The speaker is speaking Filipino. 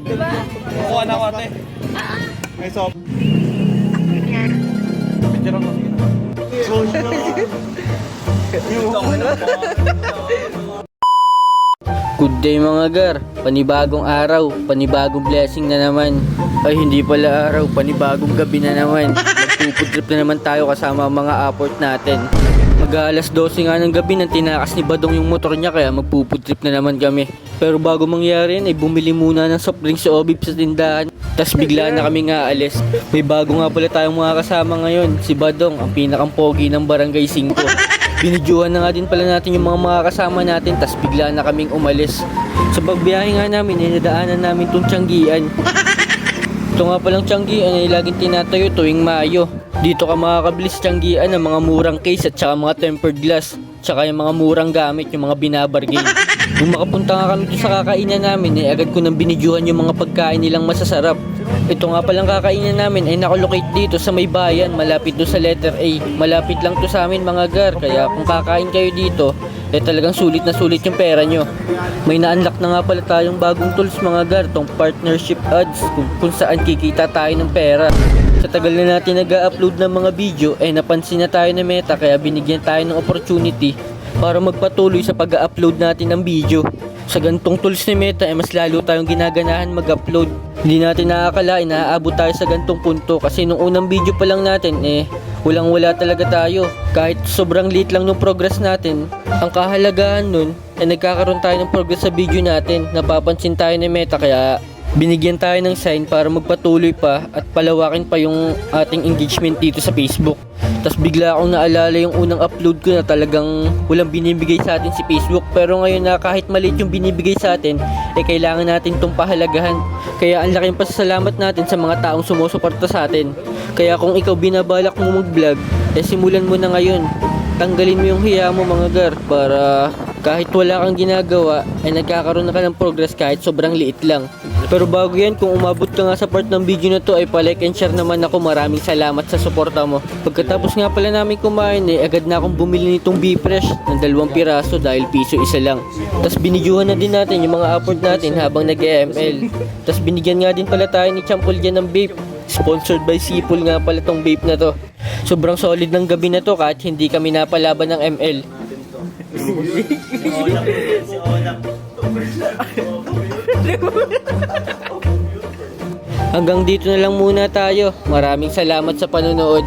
Diba? Kukuha na ako ate. May soft. Picture ako. Good day mga gar, panibagong araw, panibagong blessing na naman. Ay hindi pala araw, panibagong gabi na naman. Magpuputrip na naman tayo kasama ang mga apport natin. Mag-aalas 12 nga ng gabi nang tinakas ni Badong yung motor niya kaya magpuputrip na naman kami. Pero bago mangyari yun ay bumili muna ng soft drinks sa Obib sa tindahan. Tas bigla na kami nga alis. May bago nga pala tayong mga kasama ngayon, si Badong, ang pinakang pogi ng Barangay 5. Binidyohan na nga din pala natin yung mga kasama natin tas bigla na kaming umalis. Sa pagbiyahe nga namin, inadaanan namin itong Tianggian. Ito nga palang Tianggian ay laging tinatayo tuwing Mayo. Dito ka makakabili sa Tianggian ng mga murang case at saka mga tempered glass. Tsaka yung mga murang gamit, yung mga binabargain. Nung makapunta nga kami sa kakainan namin, agad ko nang binidyuhan yung mga pagkain nilang masasarap. Ito nga palang kakainan namin ay nakalocate dito sa may bayan, malapit doon sa letter A. Malapit lang to sa amin mga gar, kaya kung kakain kayo dito, talagang sulit na sulit yung pera nyo. May na-unlock na nga pala tayong bagong tools mga gar, tong partnership ads, kung saan kikita tayo ng pera. Sa tagal na natin nag-upload ng mga video, napansin na tayo ng Meta kaya binigyan tayo ng opportunity para magpatuloy sa pag-upload natin ng video. Sa gantong tools ni Meta mas lalo tayong ginaganahan mag-upload. Hindi natin nakakalain na aabot tayo sa gantong punto kasi nung unang video pa lang natin walang wala talaga tayo. Kahit sobrang liit lang ng progress natin, ang kahalagahan nun nagkakaroon tayo ng progress sa video natin. Napapansin tayo ni Meta kaya binigyan tayo ng sign para magpatuloy pa at palawakin pa yung ating engagement dito sa Facebook. Tapos bigla akong naalala yung unang upload ko na talagang walang binibigay sa atin si Facebook. Pero ngayon na kahit maliit yung binibigay sa atin, kailangan natin itong pahalagahan. Kaya ang laking pasasalamat natin sa mga taong sumusuporta sa atin. Kaya kung ikaw binabalak mo mag-vlog, simulan mo na ngayon. Tanggalin mo yung hiya mo mga gar para kahit wala kang ginagawa nagkakaroon na ka ng progress kahit sobrang liit lang. Pero bago yan, kung umabot ka nga sa part ng video na to ay palike and share naman ako. Maraming salamat sa suporta mo. Pagkatapos nga pala namin kumain agad na akong bumili nitong B-Fresh ng 2 piraso dahil piso isa lang. Tapos binidyuhan na din natin yung mga upload natin habang nag-ML. Tapos binigyan nga din pala tayo ni Champol dyan ng vape. Sponsored by Sipol nga pala tong vape na to. Sobrang solid ng gabi na to kahit hindi kami napalaban ng ML. Hanggang dito na lang muna tayo. Maraming salamat sa panonood.